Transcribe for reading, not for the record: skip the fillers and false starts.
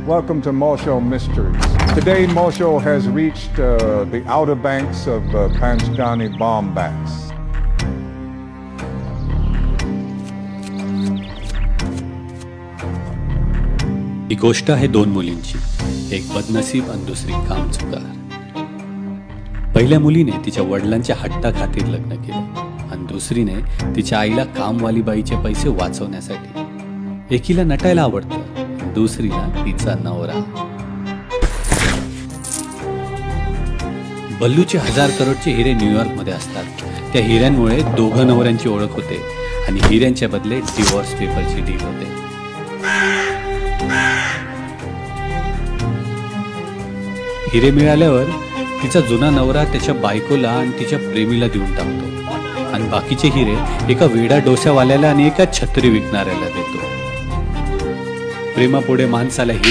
Welcome to Mosho Mysteries. Today, Mosho has reached the outer banks of Panchgani bomb banks. ही गोष्ट आहे दोन मुलींची, एक बदनसीब आणि दुसरी कामचुकार. पहिल्या मुलीने तिच्या वडिलांच्या हट्टाखातीर लग्न केले आणि दुसरीने तिच्या आईला कामवाली बाईचे पैसे वाचवण्यासाठी. एकीला नटायला आवडतं, दुसरीला तिचा नवरा. बल्लूचे 1000 करोडचे हिरे न्यूयॉर्क मध्ये असतात. त्या हिऱ्यांमुळे दोघं नवऱ्यांची ओळख होते आणि हिऱ्यांच्या बदले डिवोर्स पेपरची डील होते. हिरे मिळाल्यावर तिचा जुना नवरा त्याच्या बायकोला आणि तिच्या प्रेमीला देऊन टाकतो आणि बाकीचे हिरे एका वेडा डोस्यावाल्याला आणि एका छत्री विकणाऱ्याला देतो. प्रेमापुढे माणसाला हिरे